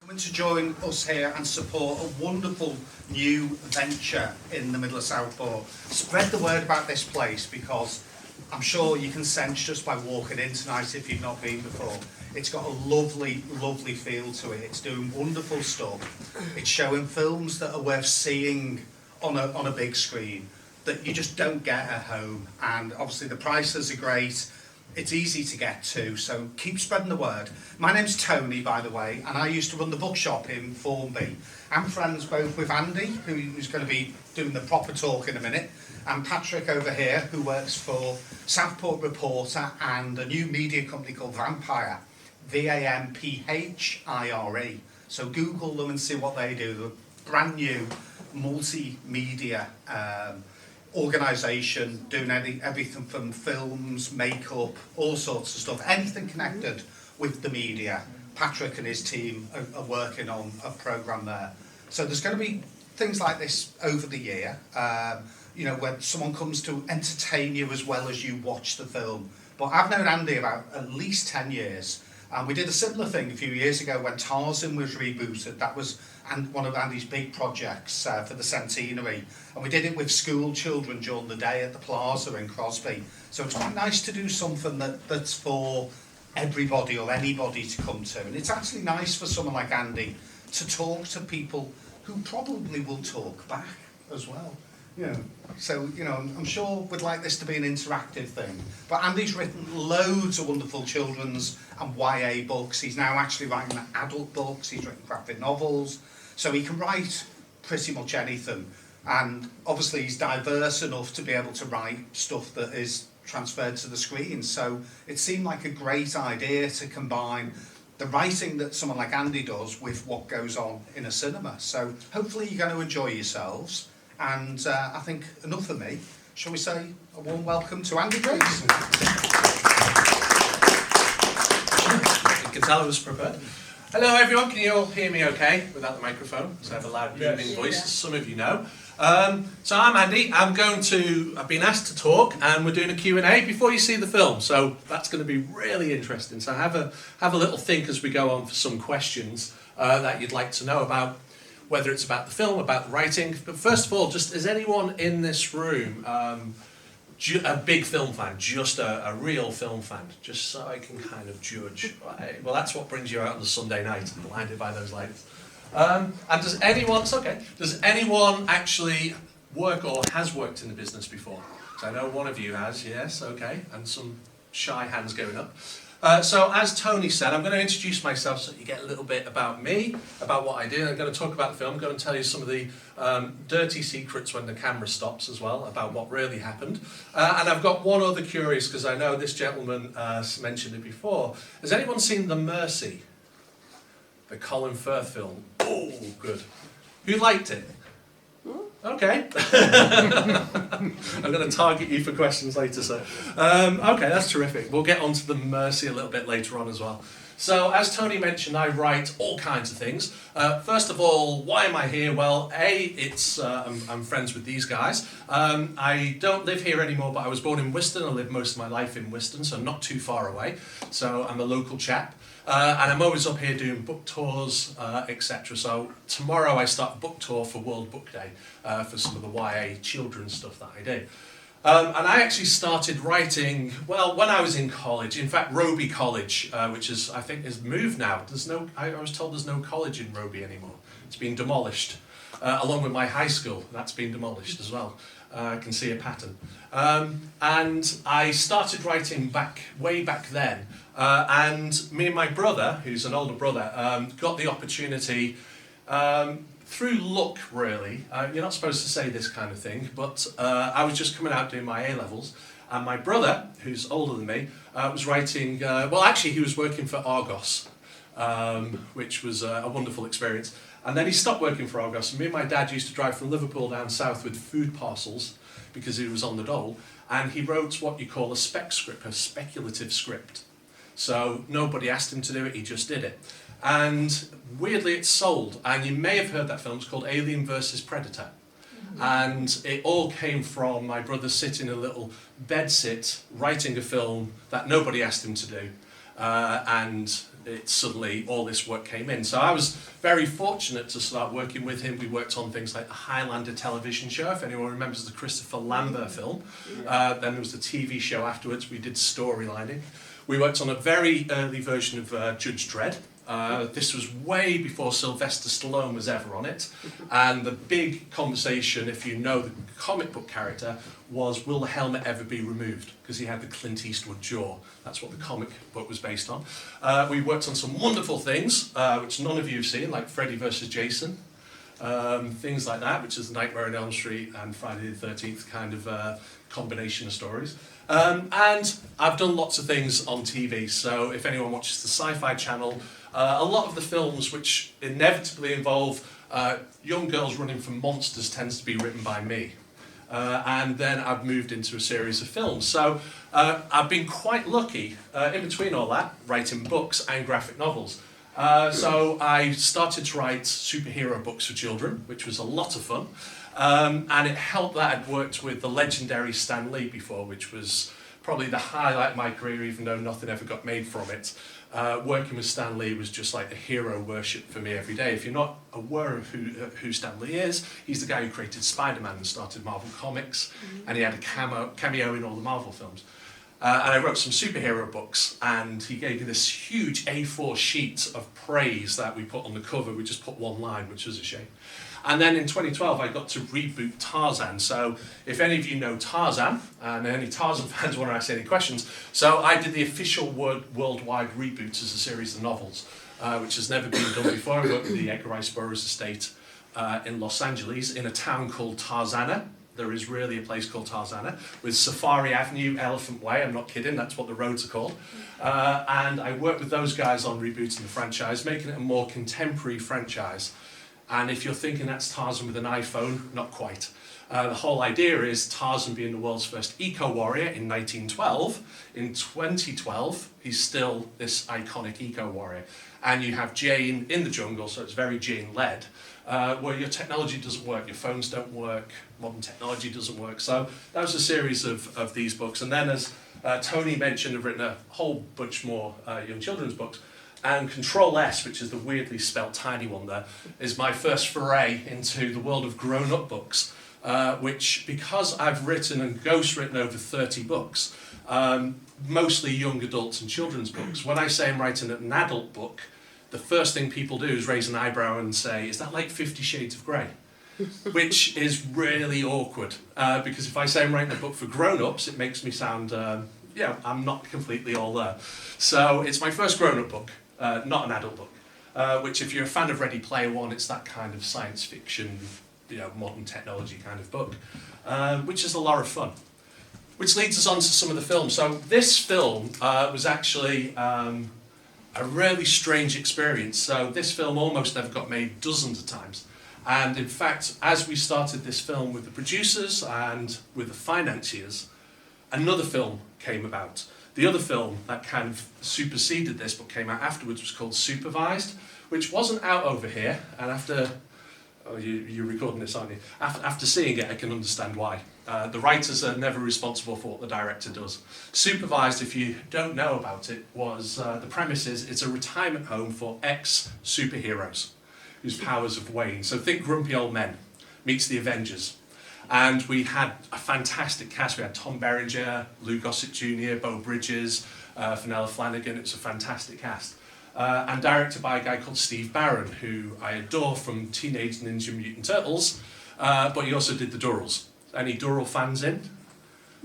Coming to join us here and support a wonderful new venture in the middle of Southport. Spread the word about this place, because I'm sure you can sense just by walking in tonight, if you've not been before, it's got a lovely, lovely feel to it. It's doing wonderful stuff. It's showing films that are worth seeing on a big screen that you just don't get at home. And obviously the prices are great. It's easy to get to, so keep spreading the word. My name's Tony, by the way, and I used to run the bookshop in Formby. I'm friends both with Andy, who's going to be doing the proper talk in a minute, and Patrick over here, who works for Southport Reporter and a new media company called Vamphire, Vamphire. So Google them and see what they do. They're a brand new multimedia organisation doing everything from films, makeup, all sorts of stuff, anything connected with the media. Patrick and his team are working on a programme there. So there's going to be things like this over the year, you know, where someone comes to entertain you as well as you watch the film. But I've known Andy about at least 10 years. And we did a similar thing a few years ago when Tarzan was rebooted. That was one of Andy's big projects for the centenary. And we did it with school children during the day at the Plaza in Crosby. So it's quite nice to do something that's for everybody or anybody to come to. And it's actually nice for someone like Andy to talk to people who probably will talk back as well. Yeah. So, you know, I'm sure we'd like this to be an interactive thing. But Andy's written loads of wonderful children's and YA books. He's now actually writing adult books. He's written graphic novels. So he can write pretty much anything. And obviously he's diverse enough to be able to write stuff that is transferred to the screen. So it seemed like a great idea to combine the writing that someone like Andy does with what goes on in a cinema. So hopefully you're going to enjoy yourselves. And I think enough of me. Shall we say a warm welcome to Andy Briggs? You can tell I was prepared. Hello everyone, can you all hear me okay without the microphone? Because I have a loud booming voice, as some of you know. So I'm Andy. I've been asked to talk, and we're doing a Q&A before you see the film. So that's going to be really interesting. So have a little think as we go on for some questions that you'd like to know about. Whether it's about the film, about the writing. But first of all, just is anyone in this room a big film fan, just a real film fan, just so I can kind of judge? Well, that's what brings you out on the Sunday night, blinded by those lights. And does anyone actually work or has worked in the business before? So I know one of you has, yes, okay, and some shy hands going up. So as Tony said, I'm going to introduce myself so that you get a little bit about me, about what I do. I'm going to talk about the film. I'm going to tell you some of the dirty secrets when the camera stops as well, about what really happened. And I've got one other curious, because I know this gentleman mentioned it before. Has anyone seen The Mercy? The Colin Firth film? Oh, good. Who liked it? Okay. I'm going to target you for questions later, so. Okay, that's terrific. We'll get on to The Mercy a little bit later on as well. So, as Tony mentioned, I write all kinds of things. First of all, why am I here? Well, I'm friends with these guys. I don't live here anymore, but I was born in Wiston. I lived most of my life in Wiston, so not too far away. So I'm a local chap. And I'm always up here doing book tours, etc. So tomorrow I start a book tour for World Book Day for some of the YA children's stuff that I do. And I actually started writing, well, when I was in college. In fact, Roby College, which is, I think, is moved now. I was told there's no college in Roby anymore. It's been demolished, along with my high school. That's been demolished as well. I can see a pattern. And I started writing way back then. And me and my brother, who's an older brother, got the opportunity through luck, really. You're not supposed to say this kind of thing, but I was just coming out doing my A-levels, and my brother, who's older than me, was writing, well, actually, he was working for Argos, which was a wonderful experience. And then he stopped working for Argos, and me and my dad used to drive from Liverpool down south with food parcels, because he was on the dole, and he wrote what you call a spec script, a speculative script. So nobody asked him to do it, he just did it. And weirdly it's sold, and you may have heard that film. It's called Alien vs Predator. Mm-hmm. And it all came from my brother sitting in a little bedsit, writing a film that nobody asked him to do. And it suddenly all this work came in. So I was very fortunate to start working with him. We worked on things like the Highlander television show, if anyone remembers the Christopher Lambert film. Then there was the TV show afterwards. We did storylining. We worked on a very early version of Judge Dredd. This was way before Sylvester Stallone was ever on it. And the big conversation, if you know the comic book character, was will the helmet ever be removed? Because he had the Clint Eastwood jaw. That's what the comic book was based on. We worked on some wonderful things, which none of you have seen, like Freddy vs. Jason. Things like that, which is Nightmare on Elm Street and Friday the 13th kind of combination of stories. And I've done lots of things on TV, so if anyone watches the Sci-Fi channel, a lot of the films which inevitably involve young girls running from monsters tends to be written by me. And then I've moved into a series of films. So I've been quite lucky, in between all that, writing books and graphic novels. So I started to write superhero books for children, which was a lot of fun. And it helped that I'd worked with the legendary Stan Lee before, which was probably the highlight of my career, even though nothing ever got made from it. Working with Stan Lee was just like a hero worship for me every day. If you're not aware of who Stan Lee is, he's the guy who created Spider-Man and started Marvel Comics, and he had a cameo in all the Marvel films. And I wrote some superhero books, and he gave me this huge A4 sheet of praise that we put on the cover. We just put one line, which was a shame. And then in 2012, I got to reboot Tarzan. So if any of you know Tarzan, and any Tarzan fans want to ask any questions, so I did the official worldwide reboot as a series of novels, which has never been done before. I worked with the Edgar Rice Burroughs estate in Los Angeles, in a town called Tarzana. There is really a place called Tarzana, with Safari Avenue, Elephant Way, I'm not kidding, that's what the roads are called. And I worked with those guys on rebooting the franchise, making it a more contemporary franchise. And if you're thinking that's Tarzan with an iPhone, not quite. The whole idea is Tarzan being the world's first eco-warrior in 1912. In 2012, he's still this iconic eco-warrior. And you have Jane in the jungle, so it's very Jane-led, where your technology doesn't work, your phones don't work, modern technology doesn't work. So that was a series of these books. And then, as Tony mentioned, I've written a whole bunch more young children's books. And ctrl+s, which is the weirdly spelt tiny one there, is my first foray into the world of grown-up books, which, because I've written and ghostwritten over 30 books, mostly young adults and children's books. When I say I'm writing an adult book, the first thing people do is raise an eyebrow and say, is that like 50 Shades of Grey? Which is really awkward, because if I say I'm writing a book for grown-ups, it makes me sound, I'm not completely all there. So it's my first grown-up book. Not an adult book, which if you're a fan of Ready Player One, it's that kind of science fiction, modern technology kind of book, which is a lot of fun. Which leads us on to some of the films. So this film was actually a really strange experience. So this film almost never got made dozens of times. And in fact, as we started this film with the producers and with the financiers, another film came about. The other film that kind of superseded this but came out afterwards was called Supervised, which wasn't out over here, and after, you're recording this, aren't you? After seeing it, I can understand why. The writers are never responsible for what the director does. Supervised, if you don't know about it, was, the premise is it's a retirement home for ex-superheroes whose powers have waned. So think Grumpy Old Men meets the Avengers. And we had a fantastic cast. We had Tom Berenger, Lou Gossett Jr., Beau Bridges, Fenella Flanagan. It's a fantastic cast. And directed by a guy called Steve Barron, who I adore from Teenage Ninja Mutant Turtles, but he also did the Durrells. Any Durrell fans in?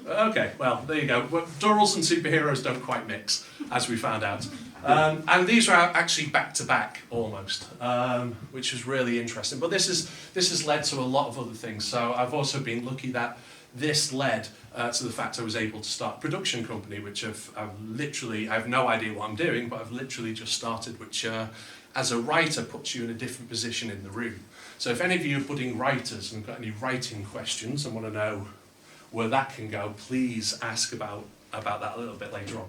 Okay, well, there you go. Durrells and superheroes don't quite mix, as we found out. And these are actually back-to-back, almost, which was really interesting. But this has led to a lot of other things. So I've also been lucky that this led to the fact I was able to start a production company, which I have no idea what I'm doing, but I've literally just started, which as a writer puts you in a different position in the room. So if any of you are budding writers and got any writing questions and want to know where that can go, please ask about that a little bit later on.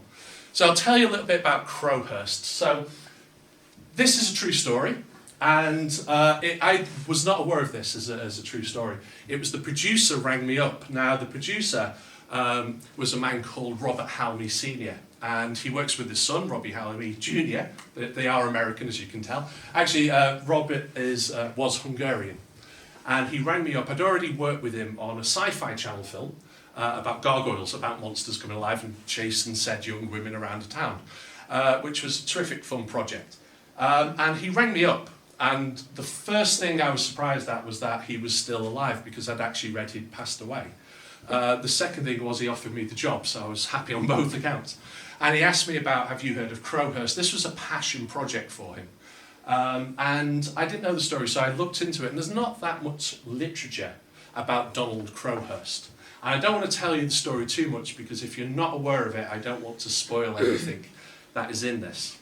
So I'll tell you a little bit about Chrowhurst. So this is a true story, and I was not aware of this as a true story. It was the producer rang me up. Now the producer was a man called Robert Halmy Sr., and he works with his son, Robbie Hallamy Jr. They are American, as you can tell. Actually, Robert was Hungarian, and he rang me up. I'd already worked with him on a Sci-Fi channel film about gargoyles, about monsters coming alive and chasing said young women around a town, which was a terrific fun project. And he rang me up, and the first thing I was surprised at was that he was still alive, because I'd actually read he'd passed away. The second thing was he offered me the job, so I was happy on both accounts. And he asked me about, have you heard of Chrowhurst? This was a passion project for him. And I didn't know the story, so I looked into it, and there's not that much literature about Donald Crowhurst. And I don't want to tell you the story too much, because if you're not aware of it, I don't want to spoil anything that is in this.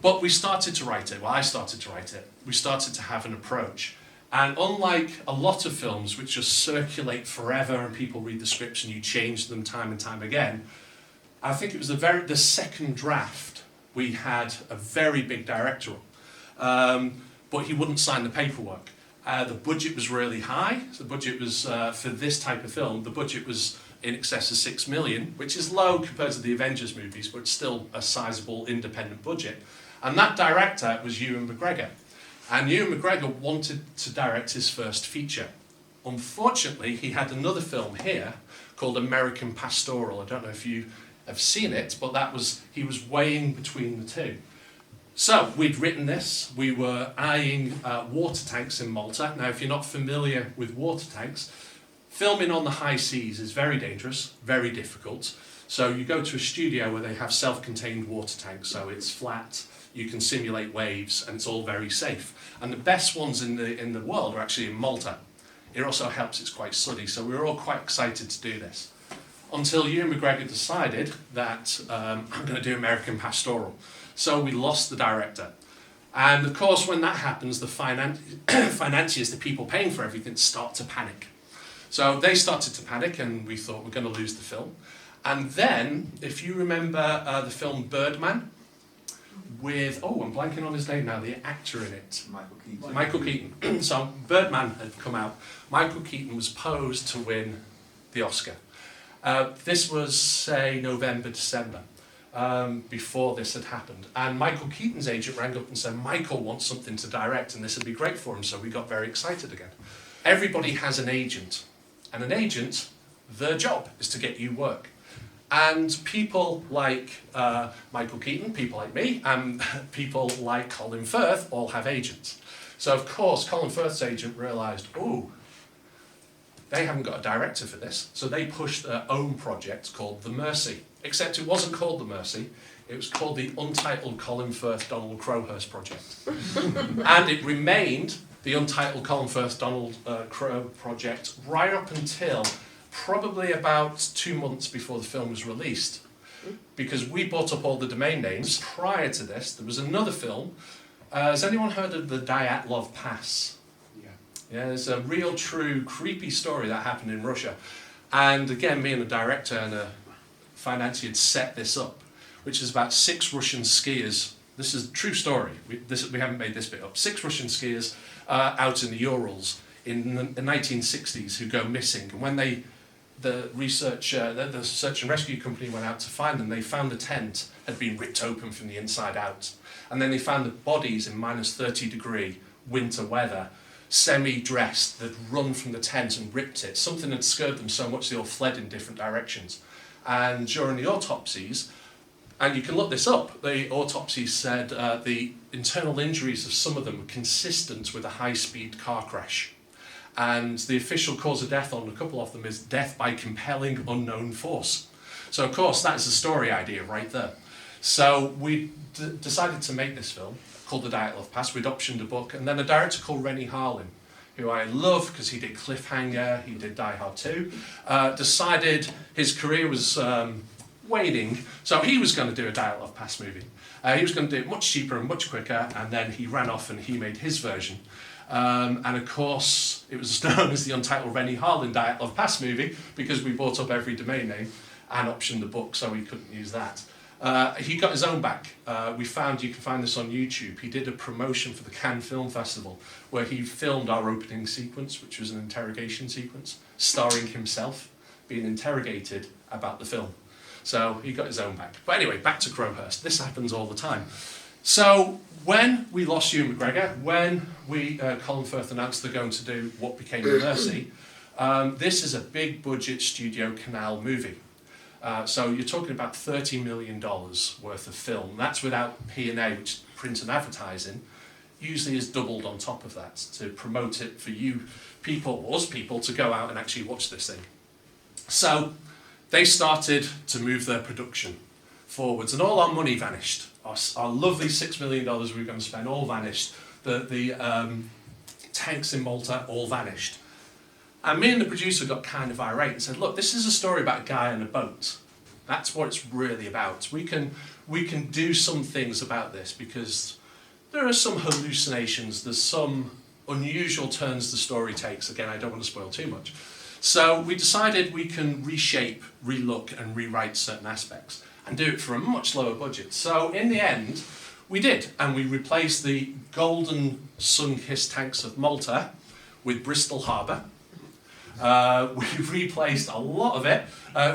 But we started to write it. Well, I started to write it. We started to have an approach. And unlike a lot of films which just circulate forever and people read the scripts and you change them time and time again, I think it was the second draft we had a very big director on. But he wouldn't sign the paperwork. The budget was really high. So the budget was, for this type of film, the budget was in excess of 6 million, which is low compared to the Avengers movies, but still a sizable independent budget. And that director was Ewan McGregor. And Ewan McGregor wanted to direct his first feature. Unfortunately, he had another film here called American Pastoral. I don't know if you have seen it, but he was weighing between the two. So we'd written this. We were eyeing water tanks in Malta. Now, if you're not familiar with water tanks, filming on the high seas is very dangerous, very difficult. So you go to a studio where they have self-contained water tanks, so it's flat, you can simulate waves, and it's all very safe. And the best ones in the world are actually in Malta. It also helps, it's quite sunny, so we were all quite excited to do this. Until Ewan McGregor decided that I'm going to do American Pastoral. So we lost the director. And of course, when that happens, the financiers, the people paying for everything, start to panic. So they started to panic, and we thought we're going to lose the film. And then, if you remember the film Birdman, with, I'm blanking on his name now, the actor in it. Michael Keaton. So Birdman had come out. Michael Keaton was posed to win the Oscar. This was, say, November, December, before this had happened. And Michael Keaton's agent rang up and said, Michael wants something to direct, and this would be great for him, so we got very excited again. Everybody has an agent. And an agent, their job is to get you work. And people like Michael Keaton, people like me, and people like Colin Firth all have agents. So of course, Colin Firth's agent realised, they haven't got a director for this. So they pushed their own project called The Mercy. Except it wasn't called The Mercy, it was called the Untitled Colin Firth Donald Crowhurst Project. And it remained the Untitled Colin Firth Donald Crow Project right up until probably about 2 months before the film was released, because we bought up all the domain names. Prior to this, there was another film. Has anyone heard of the Dyatlov Pass? Yeah, there's a real, true, creepy story that happened in Russia. And again, me and the director and a financier had set this up, which is about 6 Russian skiers. This is a true story. We haven't made this bit up. 6 Russian skiers out in the Urals in the 1960s who go missing. And when the search and rescue company went out to find them, they found the tent had been ripped open from the inside out. And then they found the bodies in minus 30-degree winter weather, semi-dressed. They'd run from the tent and ripped it. Something had scared them so much they all fled in different directions. And during the autopsies, and you can look this up, the autopsies said the internal injuries of some of them were consistent with a high-speed car crash. And the official cause of death on a couple of them is death by compelling unknown force. So of course that is a story idea right there. So we decided to make this film called The Dyatlov Pass. We'd optioned a book, and then a director called Rennie Harlin, who I love because he did Cliffhanger, he did Die Hard 2, decided his career was waning, so he was going to do a Dyatlov Pass movie. He was going to do it much cheaper and much quicker, and then he ran off and he made his version. And of course, it was known as the Untitled Rennie Harlin Dyatlov Pass movie because we bought up every domain name and optioned the book, so we couldn't use that. He got his own back. You can find this on YouTube. He did a promotion for the Cannes Film Festival where he filmed our opening sequence, which was an interrogation sequence, starring himself being interrogated about the film. So he got his own back. But anyway, back to Chrowhurst. This happens all the time. So when we lost Ewan McGregor, when Colin Firth announced they're going to do what became The Mercy, this is a big budget studio canal movie. So you're talking about $30 million worth of film. That's without P&A, which is print and advertising, usually is doubled on top of that to promote it for you people, us people, to go out and actually watch this thing. So they started to move their production forwards, and all our money vanished. Our lovely $6 million we were going to spend all vanished. The tanks in Malta all vanished. And me and the producer got kind of irate and said, look, this is a story about a guy on a boat. That's what it's really about. We can do some things about this because there are some hallucinations, there's some unusual turns the story takes. Again, I don't want to spoil too much. So we decided we can reshape, relook and rewrite certain aspects and do it for a much lower budget. So in the end, we did, and we replaced the golden sun-kissed tanks of Malta with Bristol Harbour. We replaced a lot of it.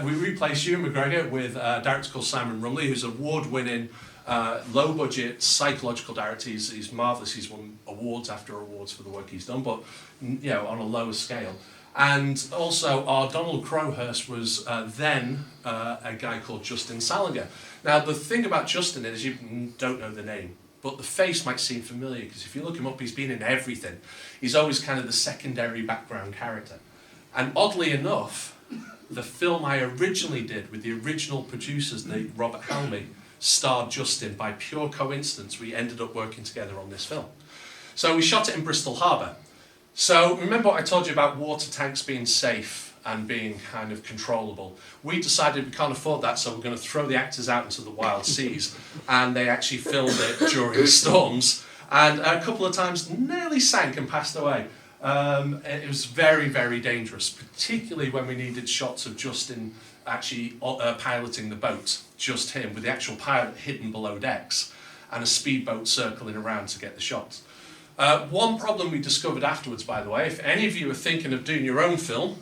We replaced Ewan McGregor with a director called Simon Rumley, who's award-winning, low-budget psychological director. He's marvellous. He's won awards after awards for the work he's done, but on a lower scale. And also, our Donald Crowhurst was then a guy called Justin Salinger. Now, the thing about Justin is you don't know the name, but the face might seem familiar, because if you look him up, he's been in everything. He's always kind of the secondary background character. And oddly enough, the film I originally did with the original producers, the Robert Halmy, starred Justin. By pure coincidence, we ended up working together on this film. So we shot it in Bristol Harbour. So remember what I told you about water tanks being safe and being kind of controllable? We decided we can't afford that, so we're going to throw the actors out into the wild seas. And they actually filmed it during storms. And a couple of times nearly sank and passed away. It was very, very dangerous, particularly when we needed shots of Justin actually piloting the boat, just him, with the actual pilot hidden below decks, and a speedboat circling around to get the shots. One problem we discovered afterwards, by the way, if any of you are thinking of doing your own film,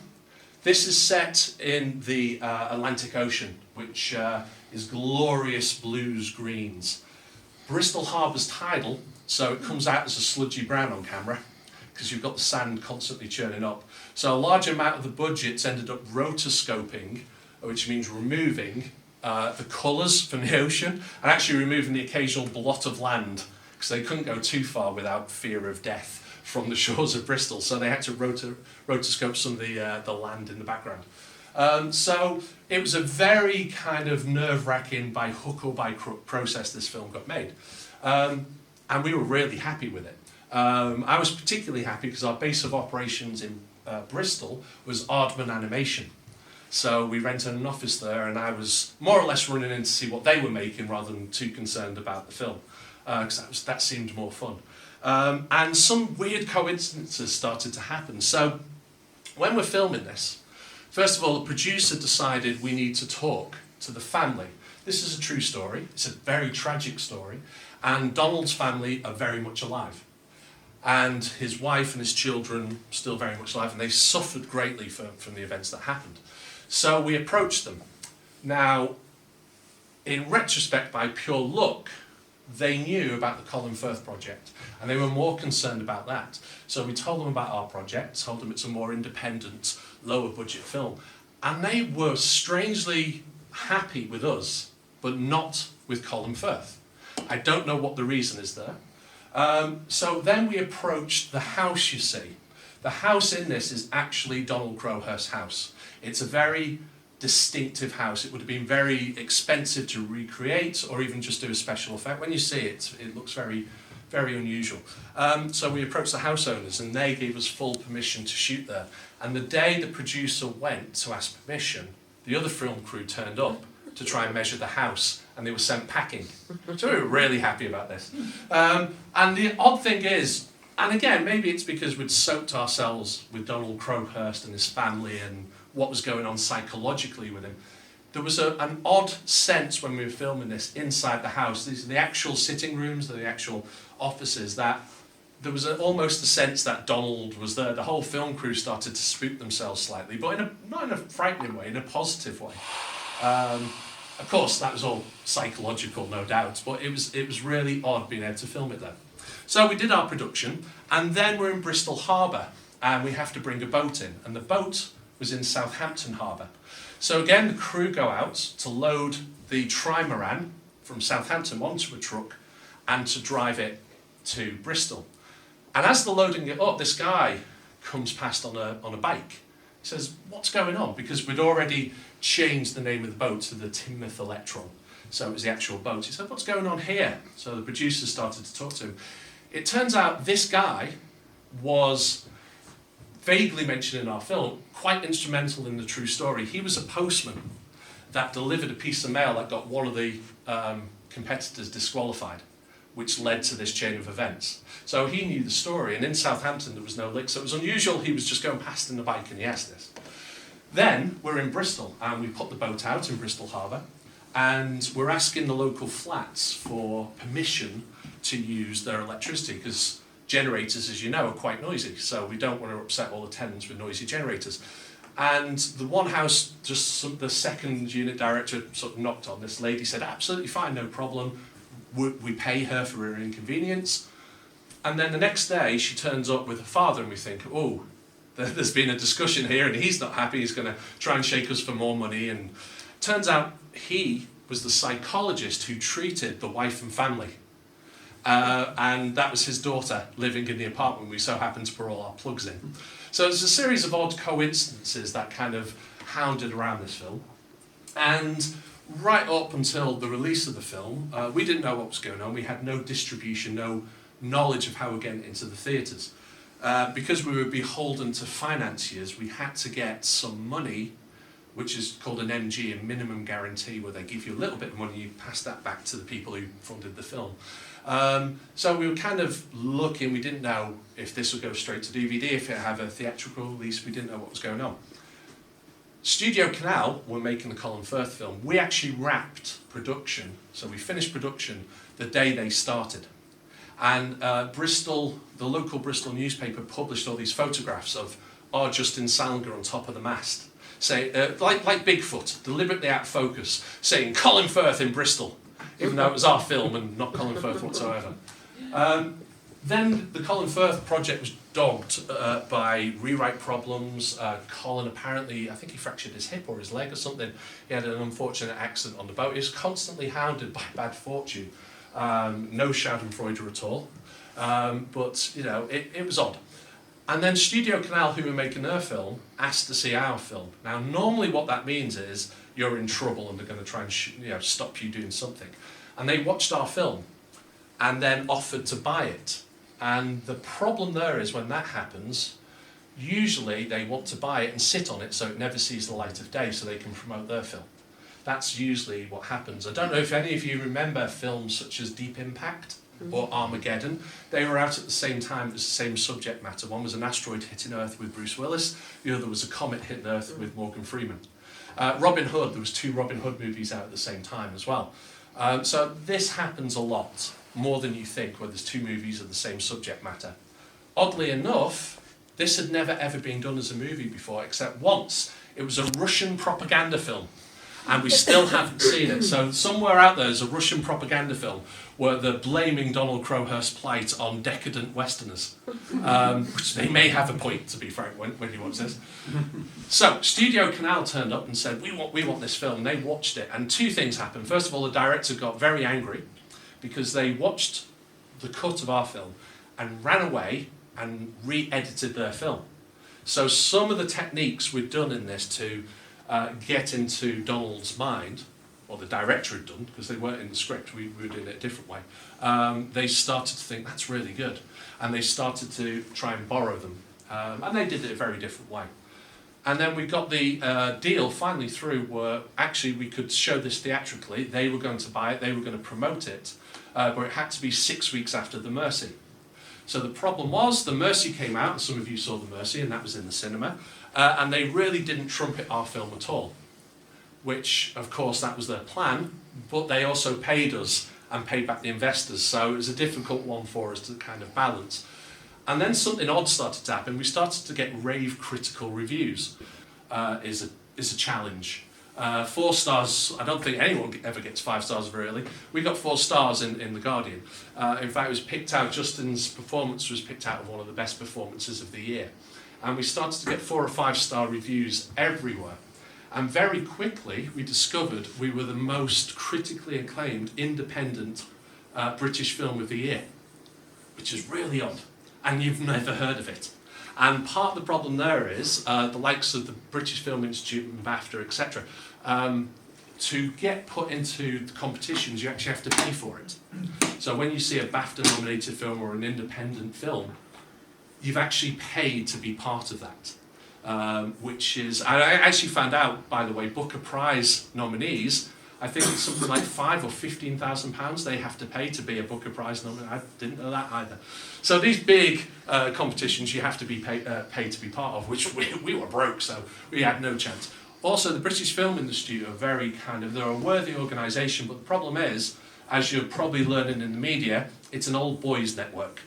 this is set in the Atlantic Ocean, which is glorious blues greens. Bristol Harbour's tidal, so it comes out as a sludgy brown on camera, because you've got the sand constantly churning up. So a large amount of the budgets ended up rotoscoping, which means removing the colours from the ocean and actually removing the occasional blot of land, because they couldn't go too far without fear of death from the shores of Bristol. So they had to rotoscope some of the land in the background. So it was a very kind of nerve-wracking, by hook or by crook process this film got made. And we were really happy with it. I was particularly happy because our base of operations in Bristol was Aardman Animation. So we rented an office there, and I was more or less running in to see what they were making rather than too concerned about the film, because that seemed more fun. And some weird coincidences started to happen. So when we're filming this, first of all, the producer decided we need to talk to the family. This is a true story. It's a very tragic story, and Donald's family are very much alive. And his wife and his children still very much alive, and they suffered greatly from the events that happened. So we approached them. Now, in retrospect, by pure luck, they knew about the Colin Firth project, and they were more concerned about that. So we told them about our project, told them it's a more independent, lower budget film, and they were strangely happy with us, but not with Colin Firth. I don't know what the reason is there. So then we approached the house, you see. The house in this is actually Donald Crowhurst's house. It's a very distinctive house. It would have been very expensive to recreate or even just do a special effect. When you see it, it looks very, very unusual. So we approached the house owners, and they gave us full permission to shoot there. And the day the producer went to ask permission, the other film crew turned up to try and measure the house, and they were sent packing. So we were really happy about this. And the odd thing is, and again, maybe it's because we'd soaked ourselves with Donald Crowhurst and his family and what was going on psychologically with him. There was an odd sense when we were filming this inside the house. These are the actual sitting rooms, the actual offices, that there was almost a sense that Donald was there. The whole film crew started to spook themselves slightly, but not in a frightening way, in a positive way. Of course, that was all psychological, no doubt, but it was really odd being able to film it there. So we did our production, and then we're in Bristol Harbour, and we have to bring a boat in, and the boat was in Southampton Harbour. So again, the crew go out to load the trimaran from Southampton onto a truck and to drive it to Bristol. And as they're loading it up, this guy comes past on a bike. He says, "What's going on?" Because we'd already changed the name of the boat to the Timoth Electron. So it was the actual boat. He said, "What's going on here?" So the producers started to talk to him. It turns out this guy was vaguely mentioned in our film, quite instrumental in the true story. He was a postman that delivered a piece of mail that got one of the competitors disqualified, which led to this chain of events. So he knew the story, and in Southampton there was no lick, so it was unusual. He was just going past in the bike and he asked this. Then we're in Bristol, and we put the boat out in Bristol Harbour, and we're asking the local flats for permission to use their electricity, because generators, as you know, are quite noisy, so we don't want to upset all the tenants with noisy generators. And the one house, the second unit director sort of knocked on. This lady said, "Absolutely fine, no problem. We pay her for her inconvenience." And then the next day she turns up with her father, and we think, oh, there's been a discussion here and he's not happy, he's going to try and shake us for more money. And turns out he was the psychologist who treated the wife and family. And that was his daughter living in the apartment we so happened to put all our plugs in. So there's a series of odd coincidences that kind of hounded around this film. And right up until the release of the film, we didn't know what was going on. We had no distribution, no knowledge of how we're getting into the theatres. Because we were beholden to financiers, we had to get some money, which is called an MG, a minimum guarantee, where they give you a little bit of money, you pass that back to the people who funded the film. So we were kind of looking, we didn't know if this would go straight to DVD, if it would have a theatrical release, we didn't know what was going on. Studio Canal were making the Colin Firth film. We actually wrapped production, so we finished production the day they started. And Bristol, the local Bristol newspaper, published all these photographs of our Justin Salinger on top of the mast, like Bigfoot, deliberately out of focus, saying Colin Firth in Bristol, even though it was our film and not Colin Firth whatsoever. Then the Colin Firth project was dogged by rewrite problems. Colin apparently, I think he fractured his hip or his leg or something. He had an unfortunate accident on the boat. He was constantly hounded by bad fortune. No schadenfreude at all. But, you know, it was odd. And then Studio Canal, who were making their film, asked to see our film. Now, normally what that means is you're in trouble and they're going to try and stop you doing something. And they watched our film and then offered to buy it. And the problem there is when that happens, usually they want to buy it and sit on it so it never sees the light of day so they can promote their film. That's usually what happens. I don't know if any of you remember films such as Deep Impact or Armageddon. They were out at the same time, it was the same subject matter. One was an asteroid hitting Earth with Bruce Willis, the other was a comet hitting Earth with Morgan Freeman. Robin Hood, there was 2 Robin Hood movies out at the same time as well. So this happens a lot, more than you think, where there's 2 movies of the same subject matter. Oddly enough, this had never ever been done as a movie before, except once. It was a Russian propaganda film, and we still haven't seen it. So somewhere out there is a Russian propaganda film where they're blaming Donald Crowhurst's plight on decadent Westerners, which they may have a point, to be frank, when you watch this. So Studio Canal turned up and said, we want this film. And they watched it, and 2 things happened. First of all, the director got very angry because they watched the cut of our film and ran away and re-edited their film. So some of the techniques we'd done in this to get into Donald's mind, or the director had done, because they weren't in the script, we were doing it a different way, they started to think, that's really good. And they started to try and borrow them. And they did it a very different way. And then we got the deal finally through where actually we could show this theatrically. They were going to buy it, they were going to promote it, but it had to be 6 weeks after The Mercy. So the problem was, The Mercy came out, and some of you saw The Mercy, and that was in the cinema, and they really didn't trumpet our film at all, which, of course, that was their plan, but they also paid us and paid back the investors, so it was a difficult one for us to kind of balance. And then something odd started to happen. We started to get rave critical reviews, is a challenge. 4 stars. I don't think anyone ever gets 5 stars very early. We got 4 stars in The Guardian. In fact, it was picked out, Justin's performance was picked out of one of the best performances of the year. And we started to get 4 or 5 star reviews everywhere. And very quickly, we discovered we were the most critically acclaimed independent British film of the year, which is really odd. And you've never heard of it. And part of the problem there is the likes of the British Film Institute and BAFTA, etc. To get put into the competitions, you actually have to pay for it. So when you see a BAFTA-nominated film or an independent film, you've actually paid to be part of that. Which is, I actually found out, by the way, Booker Prize nominees, I think it's something like £5,000 or £15,000 they have to pay to be a Booker Prize nominee. I didn't know that either. So these big competitions you have to be paid to be part of, which we were broke, so we had no chance. Also, the British Film Institute are very they're a worthy organisation, but the problem is, as you're probably learning in the media, it's an old boys network.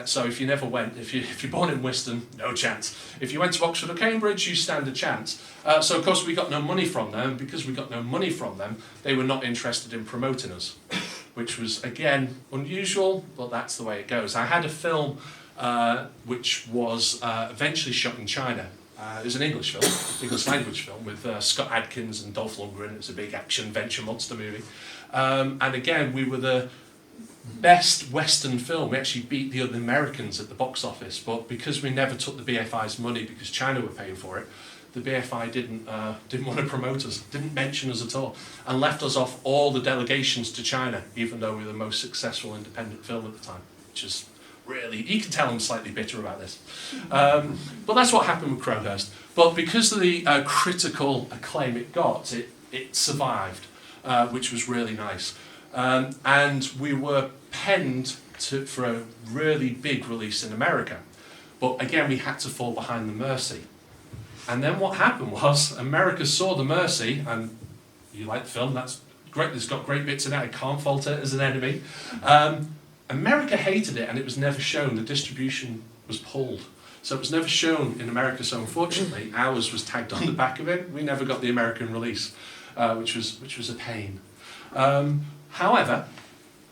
So if you never went, if you're born in Wiston, no chance. If you went to Oxford or Cambridge, you stand a chance. So of course we got no money from them. Because we got no money from them, they were not interested in promoting us, which was again unusual, but that's the way it goes. I had a film which was eventually shot in China. It was an English film, English language film with Scott Adkins and Dolph Lundgren. It was a big action venture monster movie, and again we were the best Western film. We actually beat the other Americans at the box office, but because we never took the BFI's money because China were paying for it, the BFI didn't want to promote us, didn't mention us at all, and left us off all the delegations to China, even though we were the most successful independent film at the time, which is really, you can tell I'm slightly bitter about this. But that's what happened with Crowhurst. But because of the critical acclaim it got, it survived, which was really nice. And we were penned for a really big release in America. But again, we had to fall behind the Mercy. And then what happened was, America saw the Mercy, and you like the film, that's great, it's got great bits in it, I can't fault it as an enemy. America hated it, and it was never shown. The distribution was pulled. So it was never shown in America, so unfortunately, ours was tagged on the back of it. We never got the American release, which was a pain. However,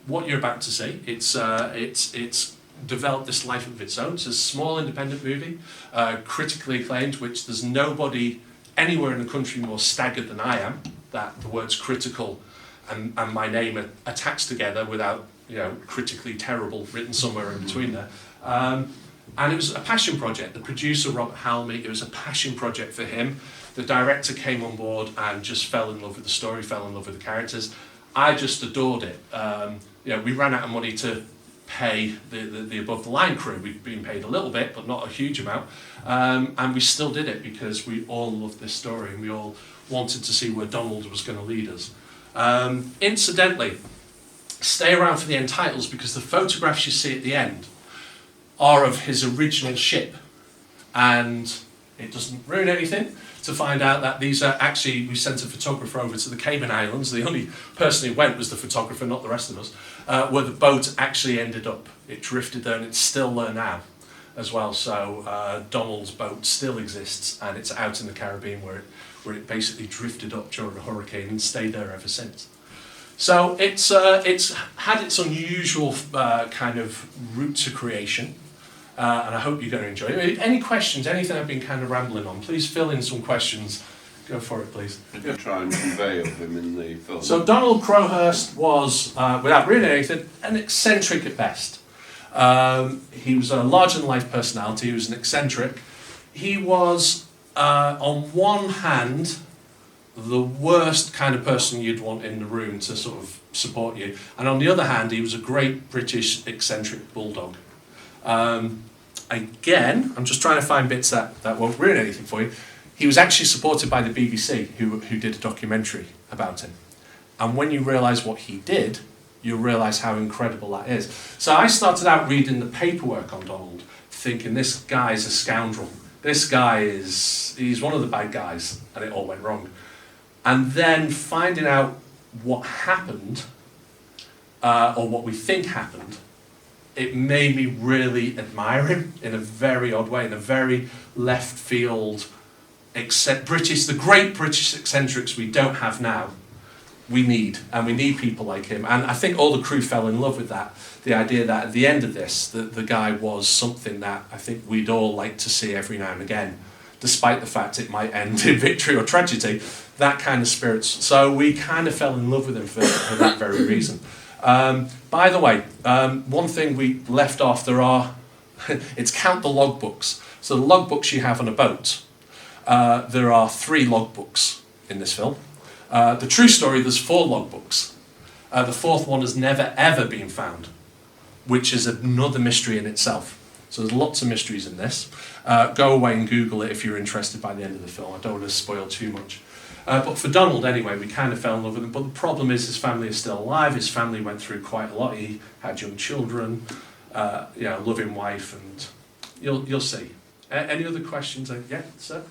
what you're about to see, it's developed this life of its own. It's a small independent movie, critically acclaimed, which there's nobody anywhere in the country more staggered than I am that the words critical and my name are attached together without, critically terrible written somewhere in between there. And it was a passion project. The producer, Robert Halmy, it was a passion project for him. The director came on board and just fell in love with the story, fell in love with the characters. I just adored it. We ran out of money to pay the above the line crew. We'd been paid a little bit, but not a huge amount. And we still did it because we all loved this story and we all wanted to see where Donald was going to lead us. Incidentally, stay around for the end titles because the photographs you see at the end are of his original ship. And it doesn't ruin anything to find out that these are actually, we sent a photographer over to the Cayman Islands. The only person who went was the photographer, not the rest of us, where the boat actually ended up. It drifted there and it's still there now as well. So Donald's boat still exists and it's out in the Caribbean where it basically drifted up during a hurricane and stayed there ever since. So it's had its unusual kind of route to creation. And I hope you're going to enjoy it. Any questions, anything I've been kind of rambling on, please fill in some questions. Go for it, please. Did you try and convey of him in the film? So Donald Crowhurst was, without really anything, an eccentric at best. He was a larger-than-life personality. He was an eccentric. He was, on one hand, the worst kind of person you'd want in the room to sort of support you. And on the other hand, he was a great British eccentric bulldog. Again, I'm just trying to find bits that won't ruin anything for you. He was actually supported by the BBC, who did a documentary about him. And when you realise what he did, you'll realise how incredible that is. So I started out reading the paperwork on Donald, thinking this guy's a scoundrel. This guy he's one of the bad guys, and it all went wrong. And then finding out what happened, or what we think happened, it made me really admire him in a very odd way, in a very left field, the great British eccentrics we don't have now, we need people like him. And I think all the crew fell in love with that, the idea that at the end of this, the guy was something that I think we'd all like to see every now and again, despite the fact it might end in victory or tragedy, that kind of spirits. So we kind of fell in love with him for that very reason. By the way, one thing we left off, it's count the logbooks. So the logbooks you have on a boat, there are 3 logbooks in this film. The true story, there's 4 logbooks. The 4th one has never ever been found, which is another mystery in itself. So there's lots of mysteries in this. Go away and Google it if you're interested by the end of the film. I don't want to spoil too much. But for Donald, anyway, we kind of fell in love with him. But the problem is his family is still alive. His family went through quite a lot. He had young children, loving wife, and you'll see. Any other questions? Yeah, sir?